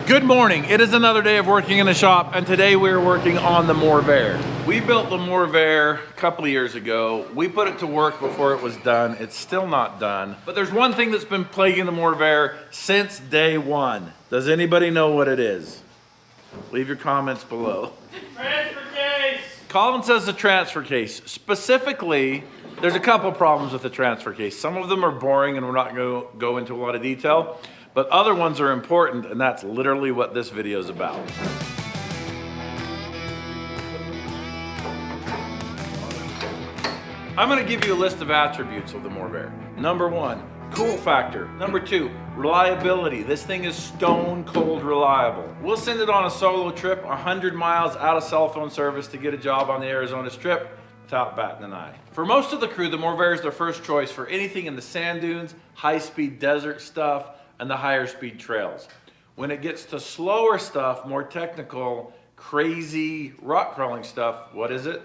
Good morning. It is another day of working in the shop, and today we're working on the Morrvair. We built the Morrvair a couple of years ago. We put it to work before it was done. It's still not done. But there's one thing that's been plaguing the Morrvair since day one. Does anybody know what it is? Leave your comments below. Transfer case! Colin says the transfer case. Specifically, there's a couple problems with the transfer case. Some of them are boring and we're not going to go into a lot of detail. But other ones are important, and that's literally what this video is about. I'm gonna give you a list of attributes of the Morrvair. Number one, cool factor. Number two, reliability. This thing is stone cold reliable. We'll send it on a solo trip, 100 miles out of cell phone service to get a job on the Arizona Strip without batting an eye. For most of the crew, the Morrvair is their first choice for anything in the sand dunes, high-speed desert stuff, and the higher speed trails. When it gets to slower stuff, more technical, crazy rock crawling stuff, what is it?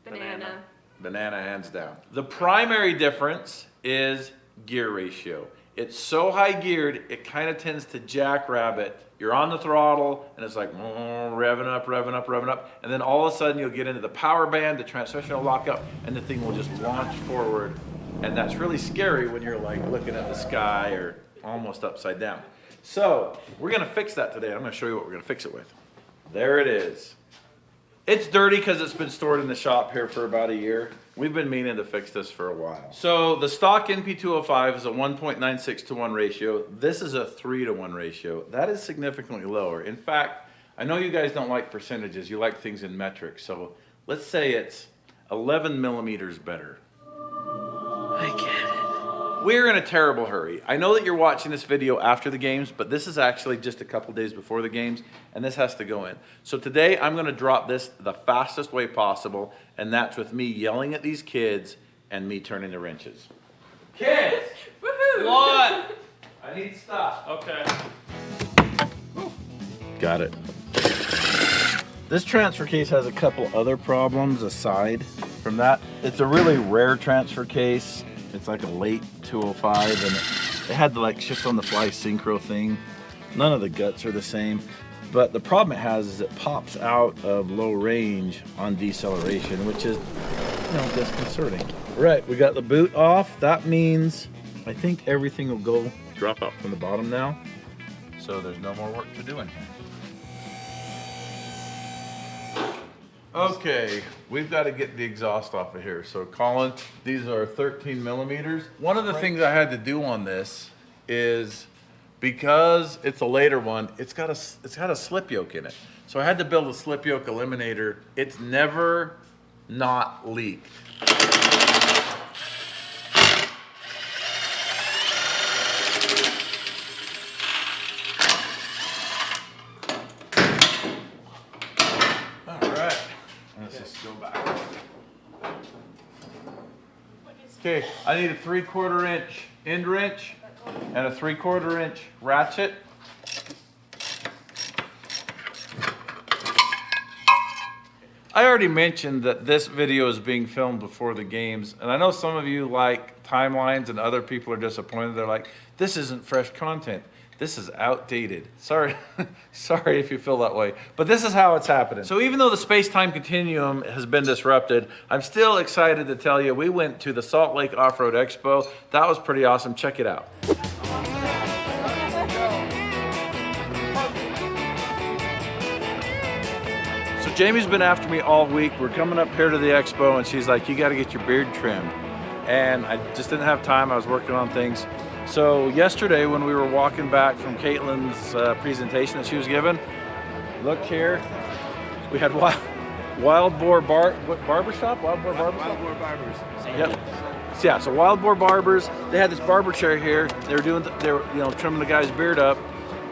Banana. Banana, hands down. The primary difference is gear ratio. It's so high geared, it kind of tends to jackrabbit. You're on the throttle and it's like revving up, revving up, revving up. And then all of a sudden you'll get into the power band, the transmission will lock up, and the thing will just launch forward. And that's really scary when you're like looking at the sky or almost upside down. So we're gonna fix that today. I'm gonna show you what we're gonna fix it with. There it is. It's dirty because it's been stored in the shop here for about a year. We've been meaning to fix this for a while. So the stock NP205 is a 1.96 to 1 ratio. This is a 3 to 1 ratio. That is significantly lower. In fact, I know you guys don't like percentages. You like things in metric. So let's say it's 11 millimeters better. I get it. We're in a terrible hurry. I know that you're watching this video after the games, but this is actually just a couple days before the games, and this has to go in. So today I'm gonna drop this the fastest way possible, and that's with me yelling at these kids and me turning the wrenches. Kids! Woohoo! What? I need stuff. Okay. Got it. This transfer case has a couple other problems aside from that. It's a really rare transfer case. It's like a late 205, and it had the like shift on the fly synchro thing. None of the guts are the same, but the problem it has is it pops out of low range on deceleration, which is, disconcerting. Right, we got the boot off. That means I think everything will drop out from the bottom now. So there's no more work to do in here. Okay, we've got to get the exhaust off of here. So Colin, these are 13 millimeters. One of the things I had to do on this is because it's a later one, it's got a slip yoke in it. So I had to build a slip yoke eliminator. It's never not leaked. Okay, I need a 3/4 inch end wrench and a 3/4 inch ratchet. I already mentioned that this video is being filmed before the games, and I know some of you like timelines and other people are disappointed. They're like, this isn't fresh content. This is outdated. Sorry, sorry if you feel that way, but this is how it's happening. So even though the space-time continuum has been disrupted, I'm still excited to tell you we went to the Salt Lake Off-Road Expo. That was pretty awesome. Check it out. So Jamie's been after me all week. We're coming up here to the expo, and she's like, you got to get your beard trimmed. And I just didn't have time. I was working on things. So yesterday when we were walking back from Caitlin's presentation that she was giving, look here, we had Wild Boar Barbershop? Wild Boar Barbershop? Wild Boar Barbers. Yep. Yeah, so Wild Boar Barbers, they had this barber chair here. They were trimming the guy's beard up.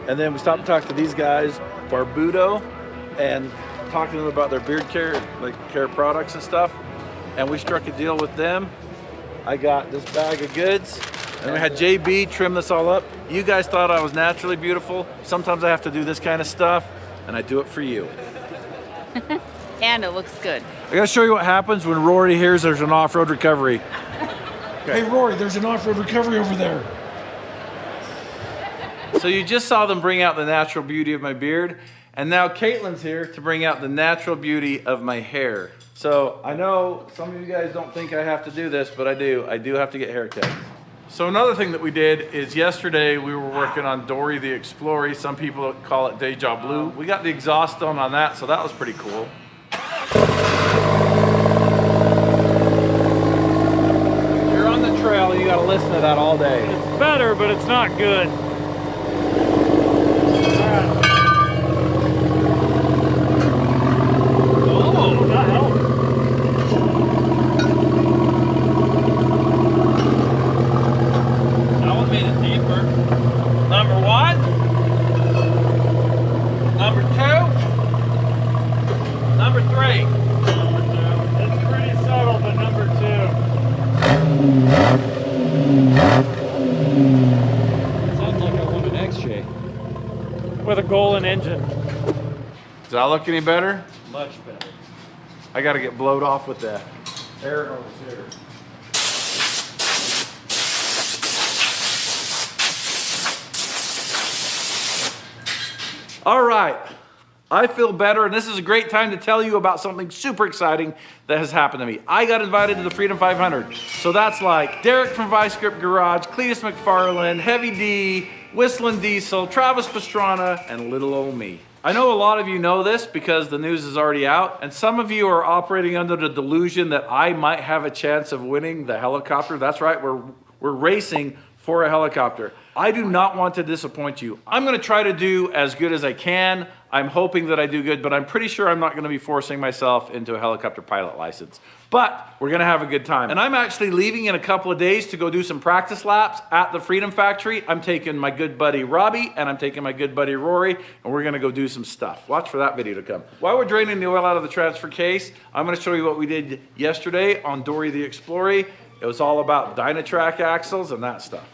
And then we stopped and talked to these guys, Burrito, and talking to them about their beard care, care products and stuff. And we struck a deal with them. I got this bag of goods. And we had JB trim this all up. You guys thought I was naturally beautiful. Sometimes I have to do this kind of stuff, and I do it for you. And it looks good. I gotta show you what happens when Rory hears there's an off-road recovery. Okay. Hey Rory, there's an off-road recovery over there. So you just saw them bring out the natural beauty of my beard, and now Caitlin's here to bring out the natural beauty of my hair. So I know some of you guys don't think I have to do this, but I do. I do have to get haircuts. So another thing that we did is yesterday we were working on Dory the Explorer. Some people call it Deja Blue. We got the exhaust done on that, so that was pretty cool. You're on the trail, you gotta listen to that all day. It's better, but it's not good. Oh, that helped. That one made it deeper. Number one. Number two. Number three. It's pretty subtle, but number 2. Sounds like I want an X-Shay. With a Golen engine. Does that look any better? Much better. I gotta get blowed off with that air hose here. All right, I feel better, and this is a great time to tell you about something super exciting that has happened to me. I got invited to the Freedom 500. So that's like Derek from Vice Grip Garage, Cletus McFarland, Heavy D, Whistling Diesel, Travis Pastrana, and little old me. I know a lot of you know this because the news is already out, and some of you are operating under the delusion that I might have a chance of winning the helicopter. That's right, we're racing for a helicopter. I do not want to disappoint you. I'm gonna try to do as good as I can. I'm hoping that I do good, but I'm pretty sure I'm not gonna be forcing myself into a helicopter pilot license. But we're gonna have a good time. And I'm actually leaving in a couple of days to go do some practice laps at the Freedom Factory. I'm taking my good buddy Robbie, and I'm taking my good buddy Rory, and we're gonna go do some stuff. Watch for that video to come. While we're draining the oil out of the transfer case, I'm gonna show you what we did yesterday on Dory the Explorer. It was all about Dynatrack axles and that stuff.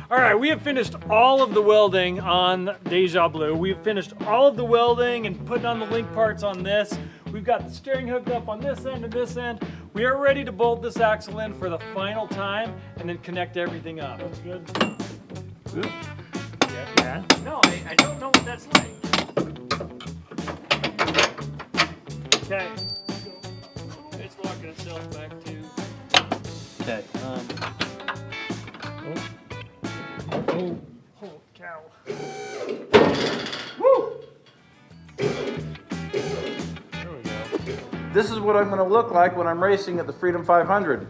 All right, we have finished all of the welding on Deja Blue. We've finished all of the welding and putting on the link parts on this. We've got the steering hooked up on this end and this end. We are ready to bolt this axle in for the final time and then connect everything up. That's good. Oop. Yeah. No, I don't know what that's like. Okay. It's locking itself back to. Okay. Holy cow. Woo! There we go. This is what I'm gonna look like when I'm racing at the Freedom 500.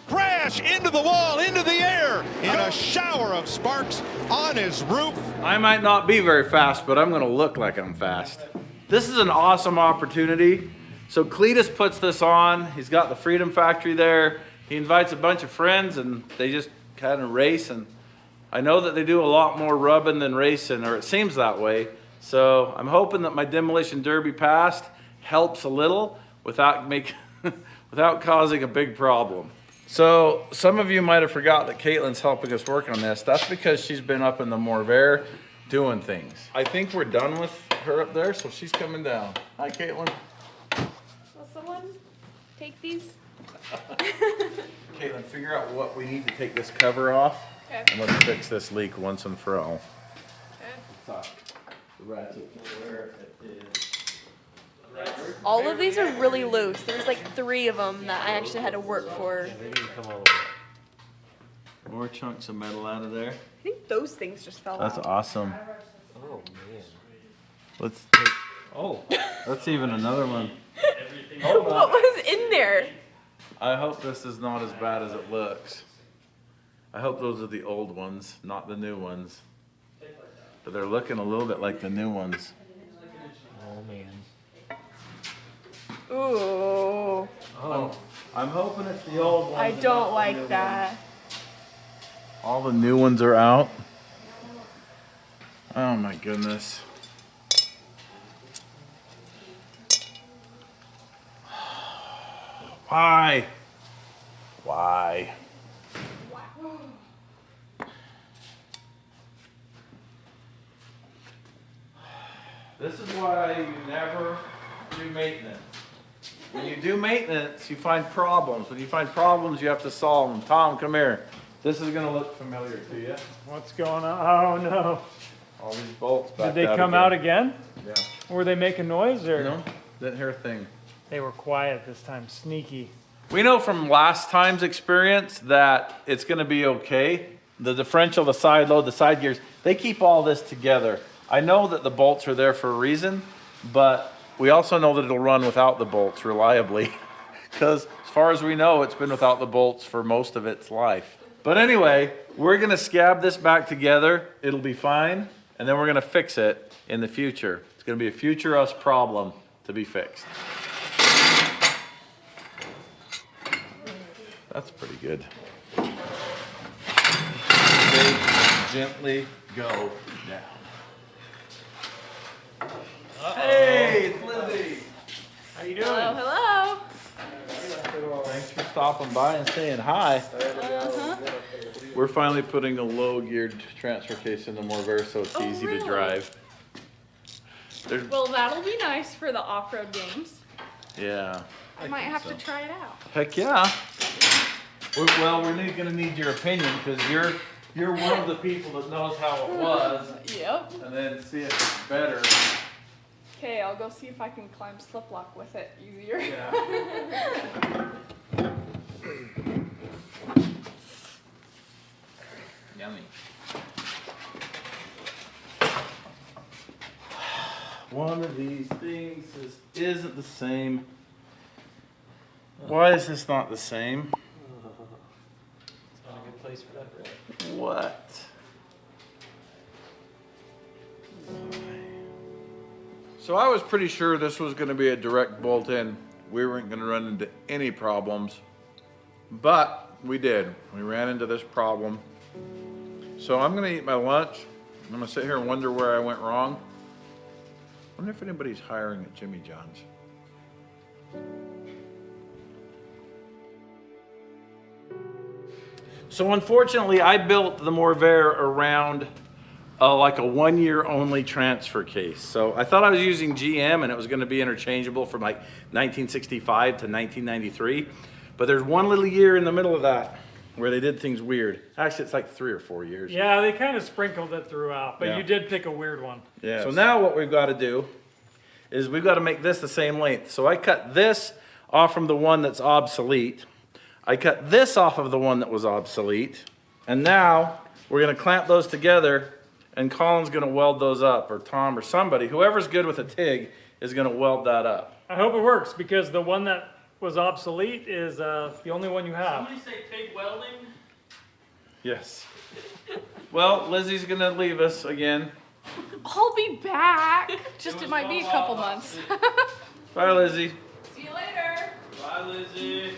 Crash into the wall, into the air, in a shower of sparks on his roof. I might not be very fast, but I'm gonna look like I'm fast. This is an awesome opportunity. So Cletus puts this on. He's got the Freedom Factory there. He invites a bunch of friends and they just kind of race. And I know that they do a lot more rubbing than racing, or it seems that way. So I'm hoping that my demolition derby past helps a little without without causing a big problem. So some of you might have forgot that Caitlin's helping us work on this. That's because she's been up in the Morrvair doing things. I think we're done with her up there, so she's coming down. Hi, Caitlin. Will someone take these? Caitlin, figure out what we need to take this cover off, Okay. and let's fix this leak once and for all. Okay. The ratchet where it is. All of these are really loose. There's like 3 of them that I actually had to work for. More chunks of metal out of there. I think those things just fell That's out. awesome. Oh man. Let's take, Oh. that's even another one. What was in there? I hope this is not as bad as it looks. I hope those are the old ones, not the new ones. But they're looking a little bit like the new ones. Oh man. Ooh, Oh, I'm hoping it's the old ones. I and don't not the new like ones. that. All the new ones are out. Oh my goodness. Why? Why? This is why you never do maintenance. When you do maintenance, you find problems. When you find problems, you have to solve them. Tom, come here. This is gonna look familiar to you. What's going on? Oh no. All these bolts back. Did they come out again? Yeah. Were they making noise or? No, didn't hear a thing. They were quiet this time, sneaky. We know from last time's experience that it's gonna be okay. The differential, the side load, the side gears, they keep all this together. I know that the bolts are there for a reason, but we also know that it'll run without the bolts reliably. Because as far as we know, it's been without the bolts for most of its life. But anyway, we're gonna scab this back together. It'll be fine. And then we're gonna fix it in the future. It's gonna be a future us problem to be fixed. That's pretty good. They gently go down. Hey, it's Lizzie. How you doing? Hello. Thanks for stopping by and saying hi. We're finally putting a low-geared transfer case in the Morrvair so it's easy to drive. Well, that'll be nice for the off-road games. Yeah. I might have to try it out. Heck yeah. Well, we're gonna need your opinion because you're one of the people that knows how it was, Yep. and then see if it's better. Okay, I'll go see if I can climb slip lock with it easier. Yummy. One of these things isn't the same. Why is this not the same? It's not a good place for that, right? What? So I was pretty sure this was going to be a direct bolt in. We weren't going to run into any problems, but we did. We ran into this problem. So I'm going to eat my lunch. I'm going to sit here and wonder where I went wrong. I wonder if anybody's hiring at Jimmy John's. So unfortunately, I built the Morrvair around like a 1 year only transfer case. So I thought I was using GM and it was going to be interchangeable from like 1965 to 1993. But there's one little year in the middle of that where they did things weird. Actually, it's like 3 or 4 years. Yeah, they kind of sprinkled it throughout, but Yeah. you did pick a weird one. Yeah. So now what we've got to do is we've got to make this the same length. So I cut this off from the one that's obsolete. I cut this off of the one that was obsolete. And now we're going to clamp those together and Colin's going to weld those up, or Tom or somebody, whoever's good with a TIG is going to weld that up. I hope it works because the one that was obsolete is the only one you have. Somebody say TIG welding? Yes. Well, Lizzie's going to leave us again. I'll be back. Just it might be a couple months. Bye, Lizzie. See you later. Bye, Lizzie.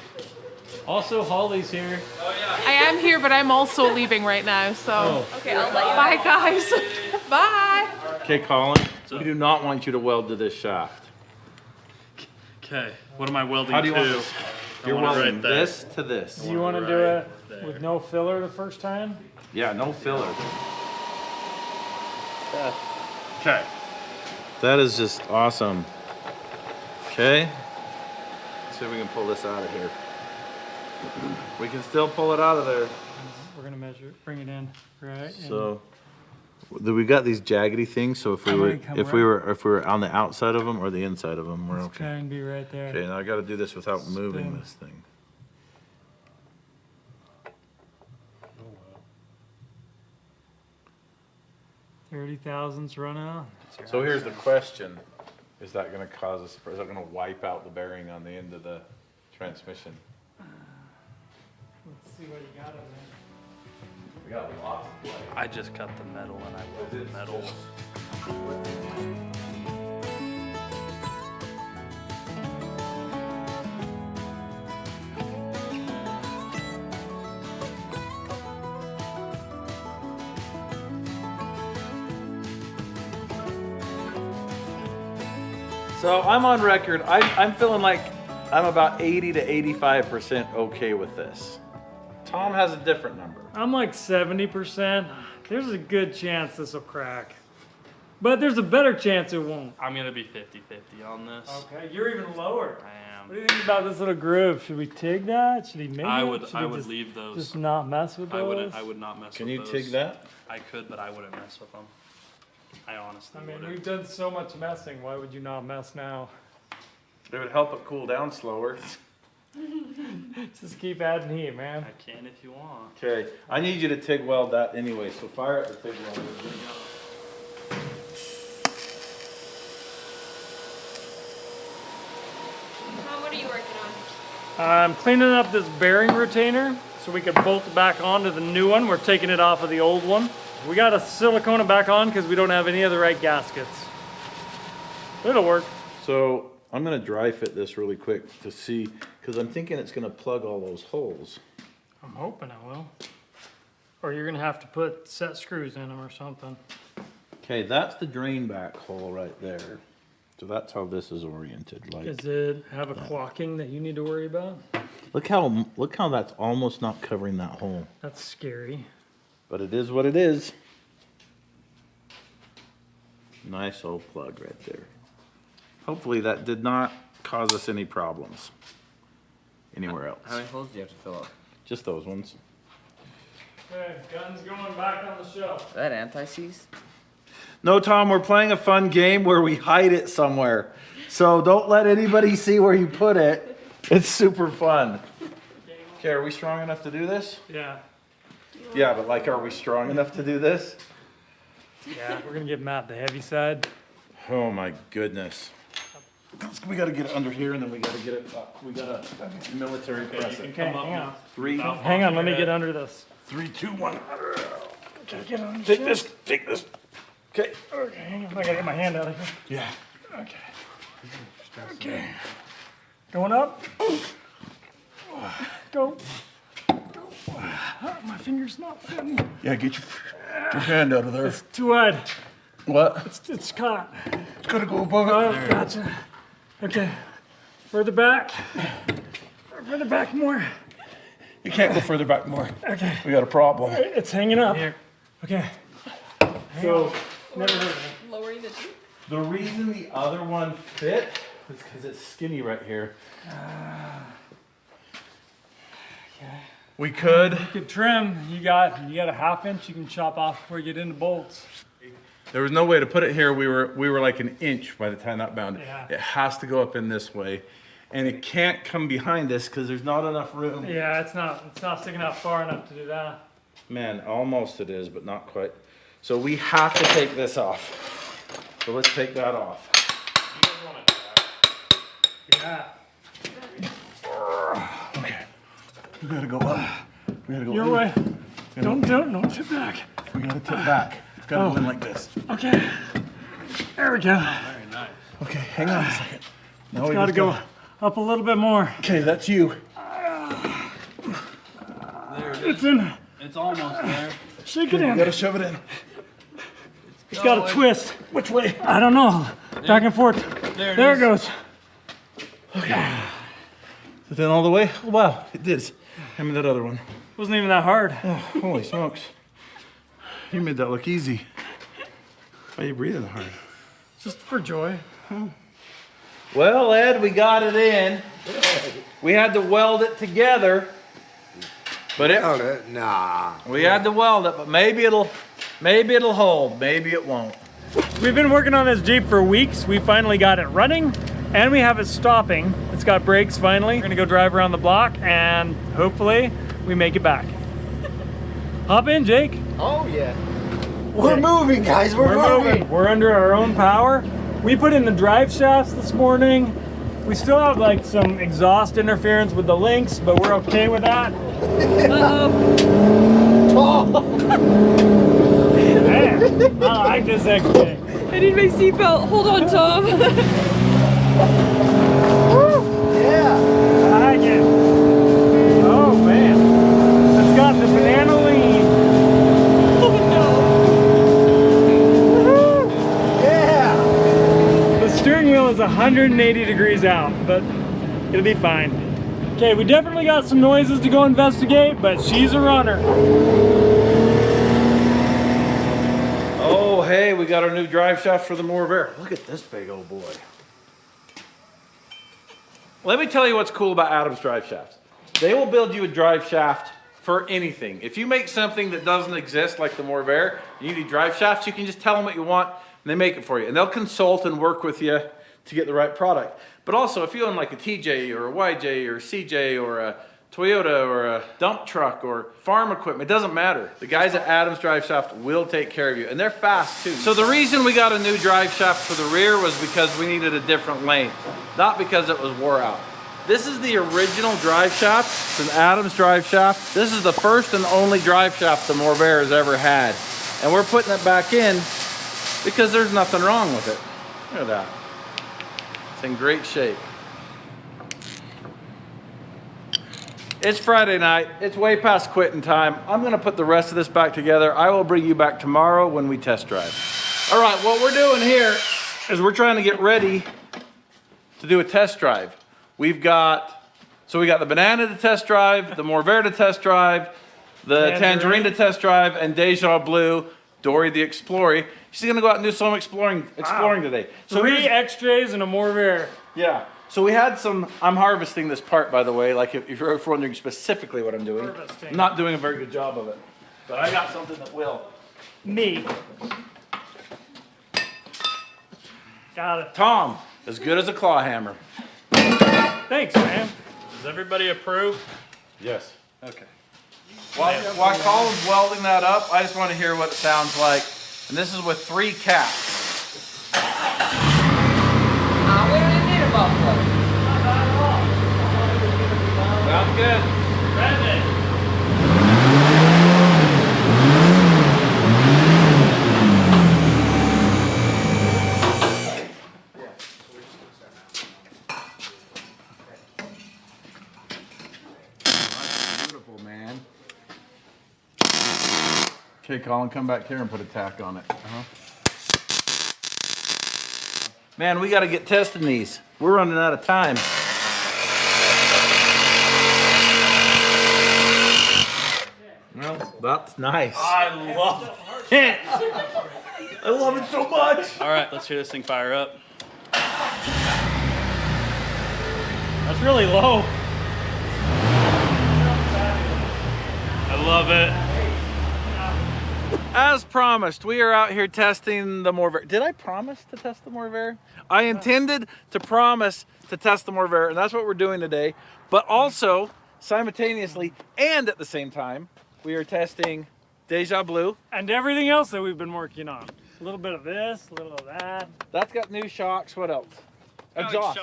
Also, Holly's here. Oh, yeah. I am here, but I'm also leaving right now, so. Okay, I'll let you Bye, guys. Bye. Okay, Colin, we do not want you to weld to this shaft. Okay, what am I welding How do you to? want this? I You're want it welding right there. this to this. Do you want to do Right it there. with no filler the first time? Yeah, no filler. Okay. That is just awesome. Okay. Let's see if we can pull this out of here. We can still pull it out of there. We're gonna measure, bring it in, right? and- So we got these jaggedy things. So if we I'm were gonna come if we were on the outside of them or the inside of them, we're Let's try okay. and be right there. Okay. Now I got to do this without moving Spin. this thing. $30,000's run out. So here's the question: is that going to cause us? Is that going to wipe out the bearing on the end of the transmission? Let's see what you got in there. We got lots of play. I just cut the metal and I welded the metal. So I'm on record. I'm feeling like I'm about 80 to 85% okay with this. Tom has a different number. I'm like 70%. There's a good chance this will crack. But there's a better chance it won't. I'm gonna be 50-50 on this. Okay, you're even lower. I am. What do you think about this little groove? Should we TIG that? Should he make I it? would. Should I we would just, leave those. just not mess with those? I wouldn't. I would not mess Can with you those. TIG that? I could, but I wouldn't mess with them. I honestly I mean, wouldn't. we've done so much messing. Why would you not mess now? It would help it cool down slower. Just keep adding heat, man. I can if you want. Okay, I need you to TIG weld that anyway, so fire up the TIG weld. Tom, what are you working on? I'm cleaning up this bearing retainer so we can bolt it back onto the new one. We're taking it off of the old one. We got to silicone it back on because we don't have any of the right gaskets. It'll work. So I'm gonna dry fit this really quick to see, because I'm thinking it's gonna plug all those holes. I'm hoping it will. Or you're gonna have to put set screws in them or something. Okay, that's the drain back hole right there. So that's how this is oriented. Like, Does it have a clocking that you need to worry about? look how that's almost not covering that hole. That's scary. But it is what it is. Nice old plug right there. Hopefully that did not cause us any problems anywhere else. How many holes do you have to fill up? Just those ones. Okay, guns going back on the shelf. Is that anti-seize? No, Tom, we're playing a fun game where we hide it somewhere. So don't let anybody see where you put it. It's super fun. Okay, are we strong enough to do this? Yeah. Yeah, but like, are we strong enough to do this? Yeah, we're gonna get Matt the heavy side. Oh my goodness. We gotta get it under here and then we gotta get it up. We gotta military press it. Okay, hang on. Three, Hang on, let me get under this. 3, 2, 1. Okay, get under Take this, take this. Okay. Okay, hang on. I gotta get my hand out of here. Yeah. Okay. Okay. Going up. Go. My finger's not fitting. Yeah, get your hand out of there. It's too wide. What? It's caught. It's gotta go above Oh, it. gotcha. Okay. Further back. Further back more. You can't go further back more. Okay. We got a problem. It's hanging up. Okay. So, never heard of it. Lowering the tube. The reason the other one fit is because it's skinny right here. We could. You could trim. You got a ½ inch you can chop off before you get into bolts. There was no way to put it here. We were like an inch by the time that bound. Yeah. It has to go up in this way. And it can't come behind this because there's not enough room. Yeah, it's not sticking out far enough to do that. Man, almost it is, but not quite. So we have to take this off. So let's take that off. Yeah. Okay. We gotta go up. We gotta go Your in. way. Don't tip back. We gotta tip back. It's gotta go in like this. Okay. There we go. Very nice. Okay, hang on a second. Now It's we gotta just go up a little bit more. Okay, that's you. There it is. It's in. It's almost there. Shake it You in. gotta shove it in. It's got a twist. Which way? I don't know. Back and forth. There it goes. Okay. Is it in all the way? Oh, wow, it did. Hand me that other one. Wasn't even that hard. Oh, holy smokes. You made that look easy. Why are you breathing hard? Just for joy. Well, Ed, we got it in. We had to weld it together. But we had to weld it, but maybe it'll hold, maybe it won't. We've been working on this Jeep for weeks. We finally got it running and we have it stopping. It's got brakes finally. We're gonna go drive around the block and hopefully we make it back. Hop in, Jake. Oh yeah. We're moving, guys. We're moving. We're under our own power. We put in the drive shafts this morning. We still have like some exhaust interference with the links, but we're okay with that. Man, I like this thing. I need my seatbelt. Hold on, Tom. I like it. Oh man, it's got the banana lean. The steering wheel is 180 degrees out, but it'll be fine. Okay, we definitely got some noises to go investigate, but she's a runner. Oh, hey, we got our new drive shaft for the Morrvair. Look at this big old boy. Let me tell you what's cool about Adams drive shafts. They will build you a drive shaft for anything. If you make something that doesn't exist, like the Morrvair, you need drive shafts, you can just tell them what you want, and they make it for you. And they'll consult and work with you to get the right product. But also, if you own like a TJ or a YJ or a CJ or a Toyota or a dump truck or farm equipment, it doesn't matter. The guys at Adams Drive Shaft will take care of you, and they're fast too. So the reason we got a new drive shaft for the rear was because we needed a different length, not because it was wore out. This is the original drive shaft. It's an Adams drive shaft. This is the first and only drive shaft the Morrvair has ever had. And we're putting it back in because there's nothing wrong with it. Look at that. It's in great shape. It's Friday night. It's way past quitting time. I'm gonna put the rest of this back together. I will bring you back tomorrow when we test drive. All right, what we're doing here is we're trying to get ready to do a test drive. We got the banana to test drive, the Morrvair to test drive, the tangerine to test drive, and Deja Blue, Dory the Explorer. She's gonna go out and do some exploring today. So 3 XJs and a Morrvair. yeah. So we had some, I'm harvesting this part, by the way, like if you're wondering specifically what I'm doing. Harvesting. I'm not doing a very good job of it, but I got something that will. Me. Got it. Tom, as good as a claw hammer. Thanks, man. Does everybody approve? Yes. Okay. While Colin's welding that up, I just want to hear what it sounds like. And this is with 3 caps. Sounds good. Beautiful, man. Okay, Colin, come back here and put a tack on it. Man, we got to get testing these. We're running out of time. Well, that's nice. I love it. I love it so much. All right, let's hear this thing fire up. That's really low. I love it. As promised, we are out here testing the Morrvair. Did I promise to test the Morrvair? I intended to promise to test the Morrvair, and that's what we're doing today. But also, simultaneously and at the same time, we are testing Deja Blue. And everything else that we've been working on. A little bit of this, a little of that. That's got new shocks. What else? Exhaust.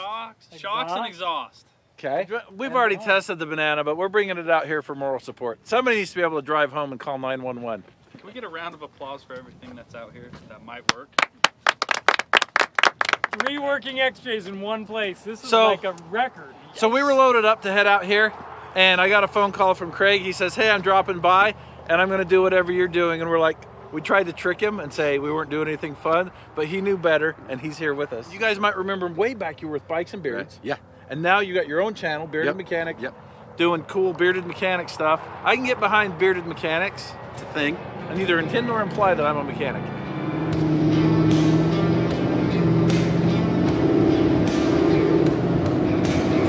Shocks and exhaust. Okay. We've already tested the banana, but we're bringing it out here for moral support. Somebody needs to be able to drive home and call 911. Can we get a round of applause for everything that's out here that might work? 3 working XJs in one place. This is like a record. So we were loaded up to head out here, and I got a phone call from Craig. He says, hey, I'm dropping by, and I'm gonna do whatever you're doing. And we're like, we tried to trick him and say we weren't doing anything fun, but he knew better, and he's here with us. You guys might remember way back you were with Bikes and Beards. Yeah. And now you got your own channel, Bearded Mechanic. Yep. Doing cool bearded mechanic stuff. I can get behind bearded mechanics. It's a thing. I neither intend nor imply that I'm a mechanic.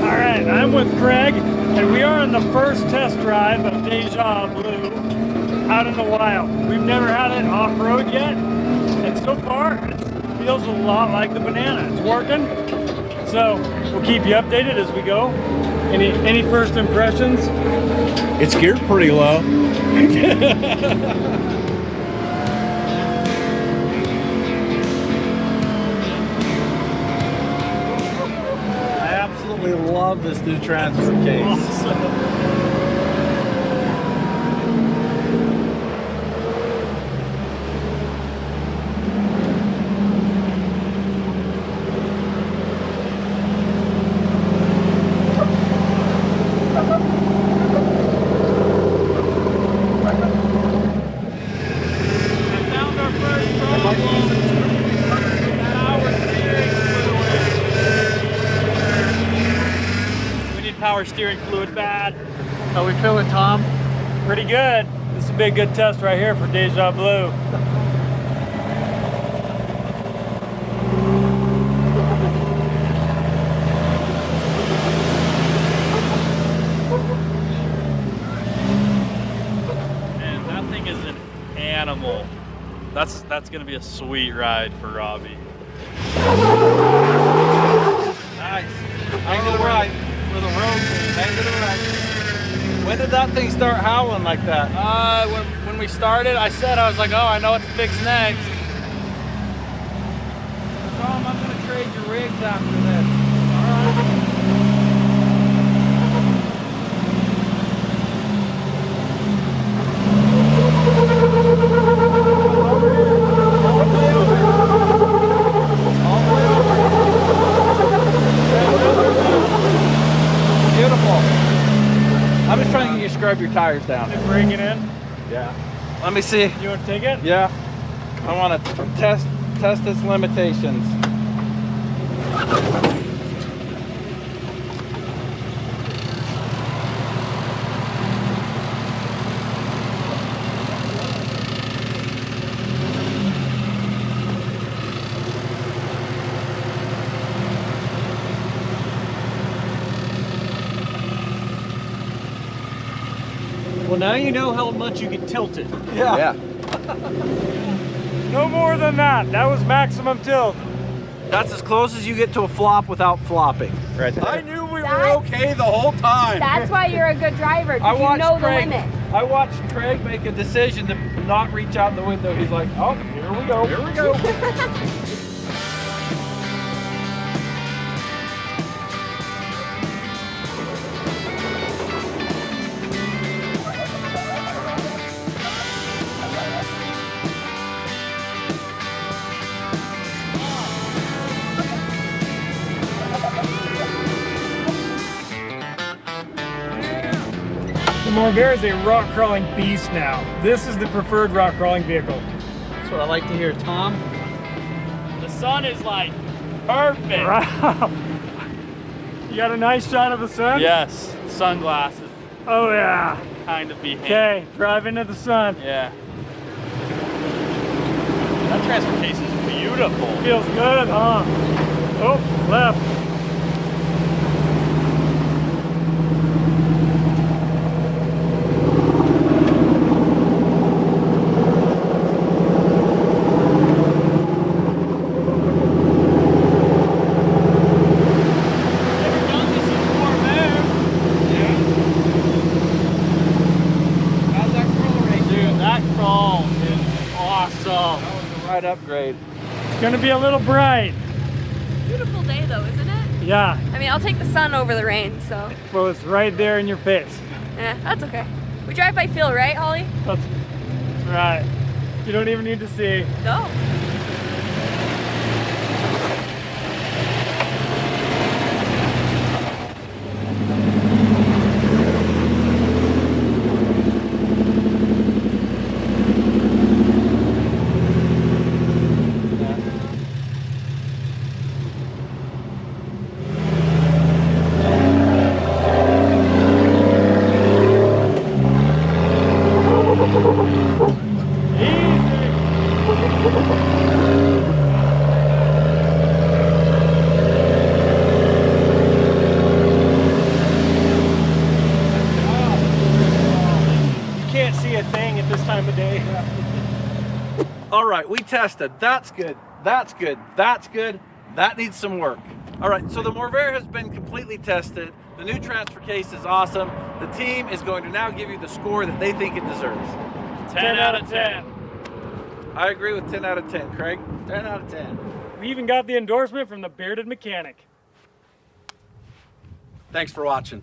All right, I'm with Craig, and we are on the first test drive of Deja Blue out in the wild. We've never had it off-road yet, and so far it feels a lot like the banana. It's working, so we'll keep you updated as we go. Any first impressions? It's geared pretty low. I absolutely love this new transfer case. Power steering fluid bad. How we feeling, Tom? Pretty good. This will be a good test right here for Deja Blue. That's gonna be a sweet ride for Robbie. Nice. Hang to the right. For the road, hang to the right. When did that thing start howling like that? When we started, I was like, oh, I know what to fix next. Tom, I'm gonna trade your rigs after this. All right. Beautiful. I'm just trying to get you to scrub your tires down. Bring it in. Yeah. Let me see. You want to take it? Yeah. I want to test its limitations. Well, now you know how much you can tilt it. Yeah. No more than that. That was maximum tilt. That's as close as you get to a flop without flopping. Right there. I knew we were okay the whole time. That's why you're a good driver, because you know the limit. I watched Craig make a decision to not reach out the window. He's like, oh, here we go. Here we go. The Morrvair is a rock crawling beast now. This is the preferred rock crawling vehicle. That's what I like to hear, Tom. The sun is like perfect. Wow. You got a nice shot of the sun? Yes, sunglasses. Oh yeah. Kind of be handy. Okay, drive into the sun. Yeah. That transfer case is beautiful. Feels good, huh? Oh, left. Right upgrade. It's gonna be a little bright. Beautiful day though, isn't it? Yeah. I mean, I'll take the sun over the rain, so. Well, it's right there in your face. Yeah, that's okay. We drive by feel, right, Holly? That's right. You don't even need to see. No. All right, we tested. That's good. That's good. That's good. That needs some work. All right, so the Morrvair has been completely tested. The new transfer case is awesome. The team is going to now give you the score that they think it deserves. 10 out of 10. I agree with 10 out of 10, Craig. 10 out of 10. We even got the endorsement from the bearded mechanic. Thanks for watching.